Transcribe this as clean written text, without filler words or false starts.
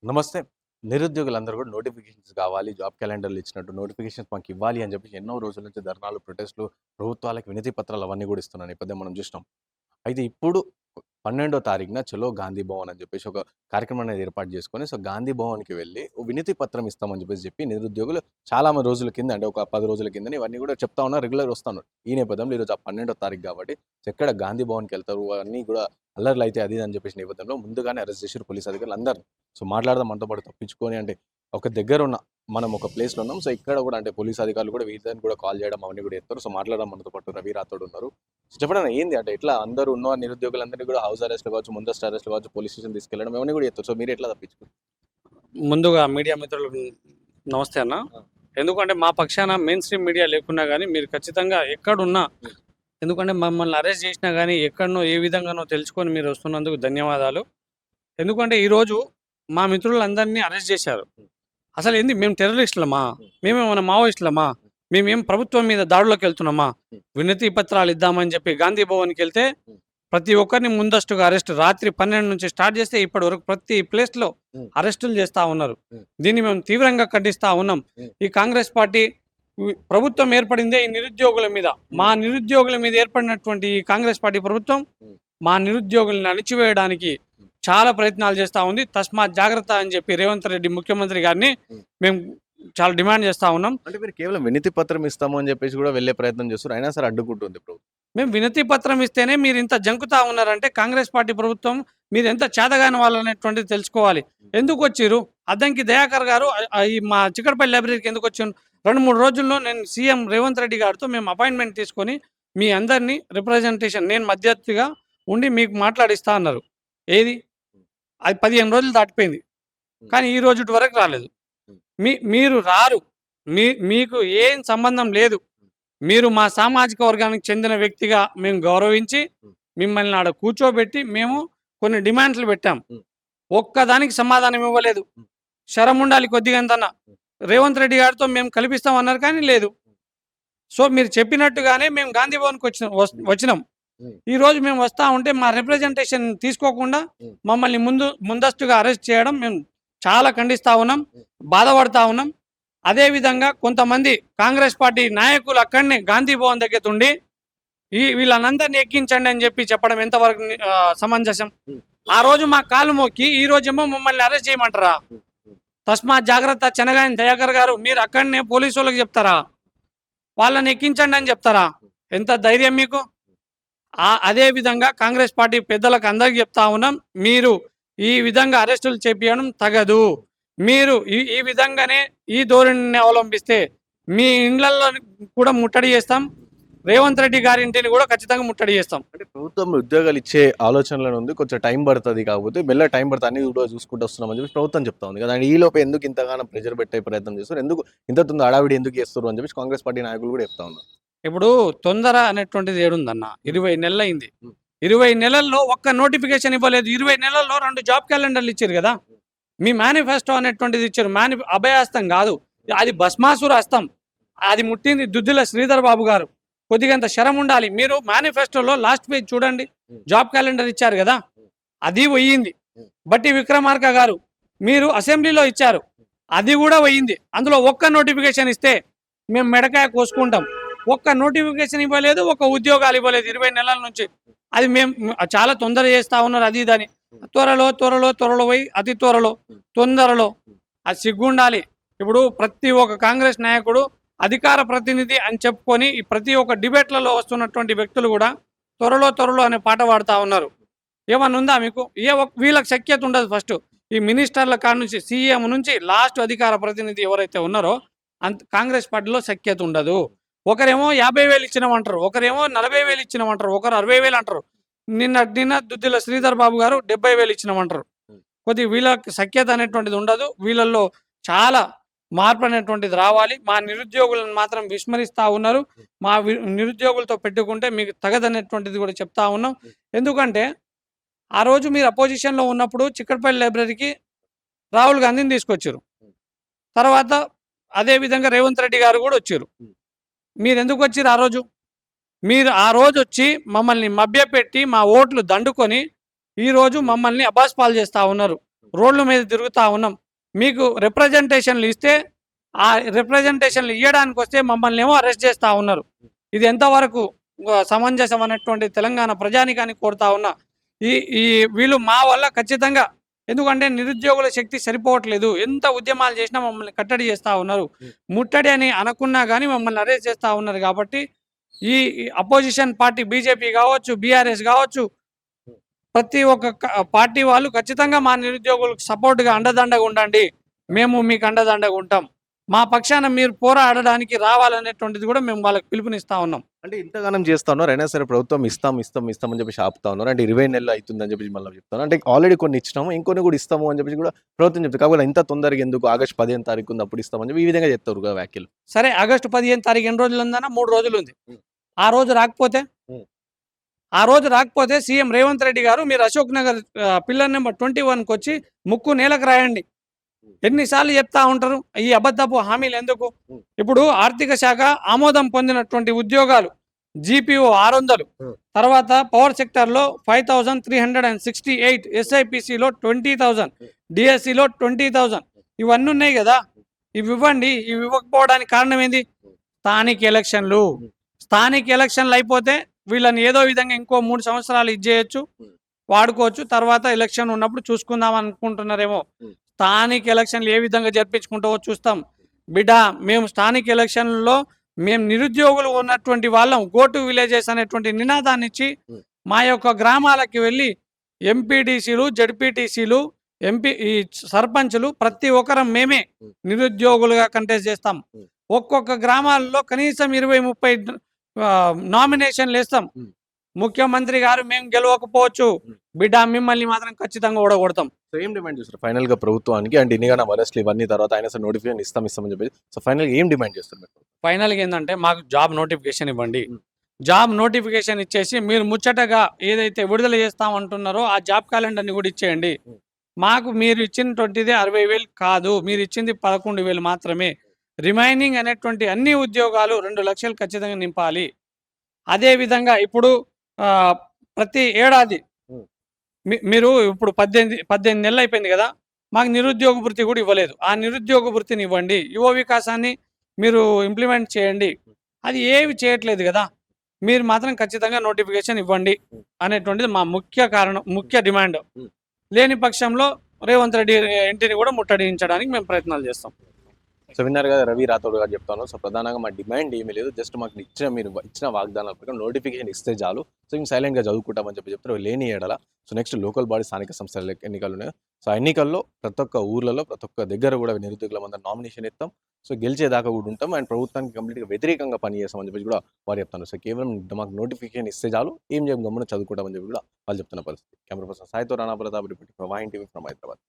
నమస్తే. నిరుద్యోగులందరూ కూడా నోటిఫికేషన్స్ కావాలి. జాబ్ క్యాలెండర్‌లు ఇచ్చినట్టు నోటిఫికేషన్స్ మాకివ్వాలి అని చెప్పేసి ఎన్నో రోజుల నుంచి ధర్నాలు, ప్రొటెస్ట్‌లు, ప్రభుత్వాలకు వినతి పత్రాలు అవన్నీ కూడా ఇస్తున్న నేపథ్యం మనం చూసినాం. అయితే ఇప్పుడు 12వ తారీఖున చలో గాంధీ భవన్ అని చెప్పేసి ఒక కార్యక్రమం అనేది ఏర్పాటు చేసుకొని, సో, గాంధీ భవన్‌కి వెళ్లి ఓ వినతి పత్రం ఇస్తామని చెప్పి నిరుద్యోగులు చాలా రోజుల కింద అంటే ఒక 10 రోజుల కిందనే ఇవన్నీ కూడా చెప్తా ఉన్నారు. రెగ్యులర్ వస్తున్నారు. ఈ నేపథ్యంలో ఈరోజు ఆ 12వ తారీఖు కాబట్టి ఎక్కడ గాంధీ భవన్‌కెళ్తారు అన్నీ కూడా అల్లర్లయితాయి అది ఇది అని చెప్పేసి నేపథ్యంలో ముందుగానే అరెస్ట్ చేసిర్రు పోలీస్ అధికారులు అందరిని. సో, మాట్లాడదాం మనతో పాటు తప్పించుకొని అంటే ఒక దగ్గరున్న మనం ఒక ప్లేస్‌లో ఉన్నాం. సో, ఇక్కడ కూడా అంటే పోలీస్ అధికారులు కూడా వీళ్ళని కూడా కాల్ చేయడం అవన్నీ కూడా చేస్తారు. సో, మాట్లాడడం మనతో పాటు రవి రాథోడ్ ఉన్నారు. సో, చెప్పండి ఏంది అంటే ఎట్లా అందరూ ఉన్న నిరుద్యోగులందరినీ కూడా హౌస్ అరెస్ట్‌లు కావచ్చు, ముందస్తు అరెస్ట్‌లు కావచ్చు, పోలీస్ స్టేషన్ తీసుకెళ్లడం ఇవన్నీ కూడా చేస్తారు. సో, మీరు ఎట్లా తప్పించుకున్నారు? ముందుగా మీడియా మిత్రులకు నమస్తే అన్న. ఎందుకంటే మా పక్షాన మెయిన్ స్ట్రీమ్ మీడియా లేకున్నా కానీ మీరు ఖచ్చితంగా ఎక్కడున్నా, ఎందుకంటే మమ్మల్ని అరెస్ట్ చేసినా కానీ ఎక్కడనో ఏ విధంగానో తెలుసుకొని మీరు వస్తున్నందుకు ధన్యవాదాలు. ఎందుకంటే ఈరోజు మా మిత్రులందరినీ అరెస్ట్ చేశారు. అసలు ఏంది, మేము టెర్రరిస్టులమా? మేమేమన్నా మావోయిస్టులమా? మేమేం ప్రభుత్వం మీద దాడులకు వెళ్తున్నామా? వినతి పత్రాలు ఇద్దామని చెప్పి గాంధీ భవన్కి వెళ్తే ప్రతి ఒక్కరిని ముందస్తుగా అరెస్ట్ రాత్రి 12 నుంచి స్టార్ట్ చేస్తే ఇప్పటి వరకు ప్రతి ప్లేస్లో అరెస్టులు చేస్తూ ఉన్నారు. దీన్ని మేము తీవ్రంగా ఖండిస్తూ ఉన్నాం. ఈ కాంగ్రెస్ పార్టీ ప్రభుత్వం ఏర్పడిందే ఈ నిరుద్యోగుల మీద. మా నిరుద్యోగుల మీద ఏర్పడినటువంటి ఈ కాంగ్రెస్ పార్టీ ప్రభుత్వం మా నిరుద్యోగులను అణిచివేయడానికి చాలా ప్రయత్నాలు చేస్తూ ఉంది. తస్మాత్ జాగ్రత్త అని చెప్పి రేవంత్ రెడ్డి ముఖ్యమంత్రి గారిని మేము చాలా డిమాండ్ చేస్తూ ఉన్నాం. అంటే మీరు కేవలం వినతి పత్రం ఇస్తాము అని చెప్పేసి కూడా వెళ్ళే ప్రయత్నం చేస్తారు. అయినా సరే అడ్డుకుంటుంది ప్రభుత్వం. మేము వినతి పత్రం ఇస్తేనే మీరు ఇంత జంకుతా ఉన్నారంటే కాంగ్రెస్ పార్టీ ప్రభుత్వం మీరు ఎంత చేతగాని వాళ్ళు అనేటువంటిది తెలుసుకోవాలి. ఎందుకు వచ్చిర్రు? అద్దంకి దయాకర్ గారు ఈ మా చిక్కడపల్లి లైబ్రరీకి ఎందుకు వచ్చారు? 2-3 రోజుల్లో నేను సీఎం రేవంత్ రెడ్డి గారితో మేము అపాయింట్మెంట్ తీసుకొని మీ అందరినీ రిప్రజెంటేషన్ నేను మధ్యవర్తిగా ఉండి మీకు మాట్లాడిస్తా అన్నారు. ఏది? అది 15 రోజులు దాటిపోయింది. కానీ ఈ రోజు వరకు రాలేదు. మీరు రారు. మీకు ఏం సంబంధం లేదు. మీరు మా సామాజిక వర్గానికి చెందిన వ్యక్తిగా మేము గౌరవించి మిమ్మల్ని ఆడ కూర్చోబెట్టి మేము కొన్ని డిమాండ్లు పెట్టాం. ఒక్కదానికి సమాధానం ఇవ్వలేదు. శరం ఉండాలి కొద్దిగంతన్నా. రేవంత్ రెడ్డి గారితో మేము కల్పిస్తామన్నారు కానీ లేదు. సో మీరు చెప్పినట్టుగానే మేము గాంధీ భవన్కి వచ్చినాం. ఈ రోజు మేము వస్తా ఉంటే మా రిప్రజెంటేషన్ తీసుకోకుండా మమ్మల్ని ముందస్తుగా అరెస్ట్ చేయడం మేము చాలా ఖండిస్తా ఉన్నాం, బాధపడతా ఉన్నాం. అదేవిధంగా కొంతమంది కాంగ్రెస్ పార్టీ నాయకులు అక్కడనే గాంధీ భవన్ దగ్గర ఉండి వీళ్ళనందరినీ ఎక్కించండి అని చెప్పడం ఎంతవరకు సమంజసం? ఆ రోజు మా కాలు మొక్కి ఈ రోజేమో మమ్మల్ని అరెస్ట్ చేయమంటారా? తస్మాత్ జాగ్రత్త. చెనగాని దయాకర్ గారు మీరు అక్కడనే పోలీసు వాళ్ళకి చెప్తారా? వాళ్ళని ఎక్కించండి అని చెప్తారా? ఎంత ధైర్యం మీకు? అదే విధంగా కాంగ్రెస్ పార్టీ పెద్దలకు అందరికి చెప్తా ఉన్నాం, మీరు ఈ విధంగా అరెస్టులు చేపించడం తగదు. మీరు ఈ విధంగానే ఈ ధోరణిని అవలంబిస్తే మీ ఇండ్లలో కూడా ముట్టడి చేస్తాం. రేవంత్ రెడ్డి గారి ఇంటిని కూడా ఖచ్చితంగా ముట్టడి చేస్తాం. అంటే ప్రభుత్వం ఉద్యోగాలు ఇచ్చే ఆలోచనలో ఉంది. కొంచెం టైం పడుతుంది కాకపోతే మెల్ల టైం పడుతుంది అన్ని కూడా చూసుకుంటూ వస్తున్నాం అని చెప్పి ప్రభుత్వం చెప్తా ఉంది కదా. ఈ లోపు ఎందుకు ఇంతగానో ప్రెజర్ పెట్టే ప్రయత్నం చేస్తారు? ఎందుకు ఇంత తొందర హడావిడి ఎందుకు చేస్తారు అని చెప్పి కాంగ్రెస్ పార్టీ నాయకులు కూడా చెప్తా ఉన్నారు. ఇప్పుడు తొందర అనేటువంటిది ఏడుందన్న. 20 నెలలు అయింది. 20 నెలల్లో ఒక్క నోటిఫికేషన్ ఇవ్వలేదు. 20 నెలల్లో 2 జాబ్ క్యాలెండర్లు ఇచ్చారు కదా. మీ మేనిఫెస్టో అనేటువంటిది ఇచ్చారు. అభయహస్తం కాదు, అది భస్మాసుర హస్తం. అది ముట్టింది దుద్దిల శ్రీధర్ బాబు గారు. కొద్దిగంత శరం ఉండాలి. మీరు మేనిఫెస్టోలో లాస్ట్ పేజ్ చూడండి, జాబ్ క్యాలెండర్ ఇచ్చారు కదా, అది పోయింది. బట్టి విక్రమార్క గారు మీరు అసెంబ్లీలో ఇచ్చారు, అది కూడా పోయింది. అందులో ఒక్క నోటిఫికేషన్ ఇస్తే మేము మెడకాయ కోసుకుంటాం. ఒక్క నోటిఫికేషన్ ఇవ్వలేదు, ఒక్క ఉద్యోగాలు ఇవ్వలేదు 20 నెలల నుంచి. అది మేము చాలా తొందర చేస్తా ఉన్నారు అది ఇదని. త్వరలో పోయి అతి త్వరలో తొందరలో. అది సిగ్గుండాలి. ఇప్పుడు ప్రతి ఒక్క కాంగ్రెస్ నాయకుడు అధికార ప్రతినిధి అని చెప్పుకొని ప్రతి ఒక్క డిబేట్లలో వస్తున్నటువంటి వ్యక్తులు కూడా త్వరలో అనే పాట పాడుతూ ఉన్నారు. ఏమన్నా ఉందా మీకు? వీళ్ళకి శక్యత ఉండదు. ఫస్ట్ ఈ మినిస్టర్ల కాడ నుంచి సీఎం నుంచి లాస్ట్ అధికార ప్రతినిధి ఎవరైతే ఉన్నారో కాంగ్రెస్ పార్టీలో శక్యత ఉండదు. ఒకరేమో 50,000 ఇచ్చినామంటారు, ఒకరేమో 40,000 ఇచ్చినామంటారు, ఒకరు 60,000 అంటారు. నిన్న దుద్దిల శ్రీధర్ బాబు గారు 70,000 ఇచ్చినామంటారు. వీళ్ళకి సఖ్యత అనేటువంటిది ఉండదు. వీళ్ళల్లో చాలా మార్పు అనేటువంటిది రావాలి. మా నిరుద్యోగులను మాత్రం విస్మరిస్తూ ఉన్నారు. మా నిరుద్యోగులతో పెట్టుకుంటే మీకు తగదనేటువంటిది కూడా చెప్తా ఉన్నాం. ఎందుకంటే ఆ రోజు మీరు అపోజిషన్లో ఉన్నప్పుడు చిక్కడపల్లి లైబ్రరీకి రాహుల్ గాంధీని తీసుకొచ్చారు. తర్వాత అదేవిధంగా రేవంత్ రెడ్డి గారు కూడా వచ్చారు. మీరు ఎందుకు వచ్చారు ఆ రోజు? మీరు ఆ రోజు వచ్చి మమ్మల్ని మభ్యపెట్టి మా ఓట్లు దండుకొని ఈరోజు మమ్మల్ని అబాస్పాలు చేస్తూ ఉన్నారు. రోడ్ల మీద తిరుగుతూ ఉన్నాం. మీకు రిప్రజెంటేషన్లు ఇస్తే ఆ రిప్రజెంటేషన్లు ఇవ్వడానికి వస్తే మమ్మల్ని ఏమో అరెస్ట్ చేస్తూ ఉన్నారు. ఇది ఎంతవరకు సమంజసం అనేటువంటి తెలంగాణ ప్రజానికానికి కోరుతా ఉన్నా. ఈ ఈ వీళ్ళు మా వల్ల ఖచ్చితంగా, ఎందుకంటే నిరుద్యోగుల శక్తి సరిపోవట్లేదు. ఎంత ఉద్యమాలు చేసినా మమ్మల్ని కట్టడి చేస్తూ ఉన్నారు. ముట్టడి అని అనుకున్నా కానీ మమ్మల్ని అరెస్ట్ చేస్తూ ఉన్నారు. కాబట్టి ఈ అపోజిషన్ పార్టీ బీజేపీ కావచ్చు, బీఆర్ఎస్ కావచ్చు, ప్రతి ఒక్క పార్టీ వాళ్ళు ఖచ్చితంగా మా నిరుద్యోగులకు సపోర్ట్గా అండదండగా ఉండండి. మేము మీకు అండదండగా ఉంటాం. మా పక్షాన మీరు పోరాడడానికి రావాలనేటువంటిది కూడా మేము వాళ్ళకి పిలుపునిస్తా ఉన్నాం. అంటే ఇంతగానం చేస్తా ఉన్నారు. అయినా సరే ప్రభుత్వం ఇస్తాం అని చెప్పేసి ఆపుతా ఉన్నారు. అంటే 20 నెలలు అవుతుందని చెప్పేసి మళ్ళీ చెప్తాను. అంటే ఆల్రెడీ కొన్ని ఇచ్చినాము, ఇంకొన్ని కూడా ఇస్తాము అని చెప్పేసి కూడా ప్రభుత్వం చెప్తుంది. కాకపోతే ఇంత తొందరగా ఎందుకు, ఆగస్టు 15 తారీఖు ఉంది అప్పుడు ఇస్తామని చెప్పి ఈ విధంగా చెప్తారు కదా వ్యాఖ్యలు. సరే, ఆగస్టు 15 తారీఖు ఎన్ని రోజులు ఉందన్నా? 3 రోజులు ఉంది. ఆ రోజు రాకపోతే సీఎం రేవంత్ రెడ్డి గారు మీరు అశోక్ నగర్ పిల్లర్ నెంబర్ 21కి వచ్చి ముక్కు నేలకు రాయండి. ఎన్నిసార్లు చెప్తా ఉంటారు ఈ అబద్ధపు హామీలు ఎందుకు? ఇప్పుడు ఆర్థిక శాఖ ఆమోదం పొందినటువంటి ఉద్యోగాలు జీపీఓ 600, తర్వాత పవర్ సెక్టర్లో 5368, ఎస్ఐపిసిలో 20,000, డిఎస్సిలో 20,000 ఇవన్నీ ఉన్నాయి కదా. ఇవి ఇవ్వండి. ఇవి ఇవ్వకపోవడానికి కారణం ఏంది? స్థానిక ఎలక్షన్లు అయిపోతే వీళ్ళని ఏదో విధంగా ఇంకో 3 సంవత్సరాలు ఇచ్చేయచ్చు, వాడుకోవచ్చు. తర్వాత ఎలక్షన్ ఉన్నప్పుడు చూసుకుందాం అనుకుంటున్నారేమో. స్థానిక ఎలక్షన్లు ఏ విధంగా జరిపించుకుంటావో చూస్తాం బిడ్డ. మేము స్థానిక ఎలక్షన్లలో మేము నిరుద్యోగులు ఉన్నటువంటి వాళ్ళం గో టు విలేజెస్ అనేటువంటి నినాదాన్ని ఇచ్చి మా యొక్క గ్రామాలకి వెళ్ళి ఎంపీటీసీలు, జడ్పీటీసీలు, ఈ సర్పంచులు ప్రతి ఒక్కరం మేమే నిరుద్యోగులుగా కంటెస్ట్ చేస్తాం. ఒక్కొక్క గ్రామాల్లో కనీసం 20-30 నామినేషన్లు వేస్తాం. ముఖ్యమంత్రి గారు మేము గెలవకపోవచ్చు బిడ్డ, మిమ్మల్ని మాత్రం ఖచ్చితంగా ఓడగొడతాం. సో ఏం డిమాండ్ చేస్తారు ఫైనల్ గా ప్రభుత్వానికి? అంటే ఇన్నిగానం అరెస్ట్లు ఇవన్నీ తర్వాత అయినా సరే నోటిఫికేషన్ ఇస్తామని చెప్పి, సో ఫైనల్ ఏం డిమాండ్ చేస్తారు మీరు? ఫైనల్గా ఏంటంటే మాకు జాబ్ నోటిఫికేషన్ ఇవ్వండి. జాబ్ నోటిఫికేషన్ ఇచ్చేసి మీరు ముచ్చటగా ఏదైతే విడుదల చేస్తామంటున్నారో ఆ జాబ్ క్యాలెండర్ని కూడా ఇచ్చేయండి. మాకు మీరు ఇచ్చినటువంటిది 60,000 కాదు, మీరు ఇచ్చింది 11,000 మాత్రమే. రిమైనింగ్ అనేటువంటి అన్ని ఉద్యోగాలు 2 లక్షలు ఖచ్చితంగా నింపాలి. అదేవిధంగా ఇప్పుడు ప్రతి ఏడాది మీరు ఇప్పుడు 18 నెలలు అయిపోయింది కదా, మాకు నిరుద్యోగ భృతి కూడా ఇవ్వలేదు. ఆ నిరుద్యోగ భృతిని ఇవ్వండి. యువ వికాసాన్ని మీరు ఇంప్లిమెంట్ చేయండి. అది ఏవి చేయట్లేదు కదా. మీరు మాత్రం ఖచ్చితంగా నోటిఫికేషన్ ఇవ్వండి అనేటువంటిది మా ముఖ్య డిమాండ్. లేని పక్షంలో రేవంత్ రెడ్డి ఇంటిని కూడా ముట్టడించడానికి మేము ప్రయత్నాలు చేస్తాం. సో విన్నారు కదా, రవి రాథోడ్ గారు చెప్తాను. సో ప్రధానంగా మా డిమాండ్ ఏమీ లేదు, జస్ట్ మాకు మీరు ఇచ్చిన వాగ్దానాల ప్రకారం నోటిఫికేషన్ ఇస్తే చాలు. సో మేము సైలెంట్గా చదువుకుంటామని చెప్తారు. లేని ఏడల సో నెక్స్ట్ లోకల్ బాడీ స్థానిక సంస్థల ఎన్నికలు ఉన్నాయి. సో ఆ ఎన్నికల్లో ప్రతి ఒక్క ఊర్లలో ప్రతి ఒక్క దగ్గర కూడా నిరుద్యోగుల మంది నామినేషన్ ఇస్తాం. సో గెలిచేదాకా కూడా ఉంటాం అండ్ ప్రభుత్వానికి కంప్లీట్గా వ్యతిరేకంగా పనిచేస్తామని చెప్పి కూడా వారు చెప్తాను. సో కేవలం మాకు నోటిఫికేషన్ ఇస్తే చాలు, ఏం చేయం గమ్మున చదువుకుంటామని చెప్పి కూడా వాళ్ళు చెప్తున్న పరిస్థితి. కెమెరా పర్సన్ సాయితో Rana Pratap reporting from YN TV from Hyderabad.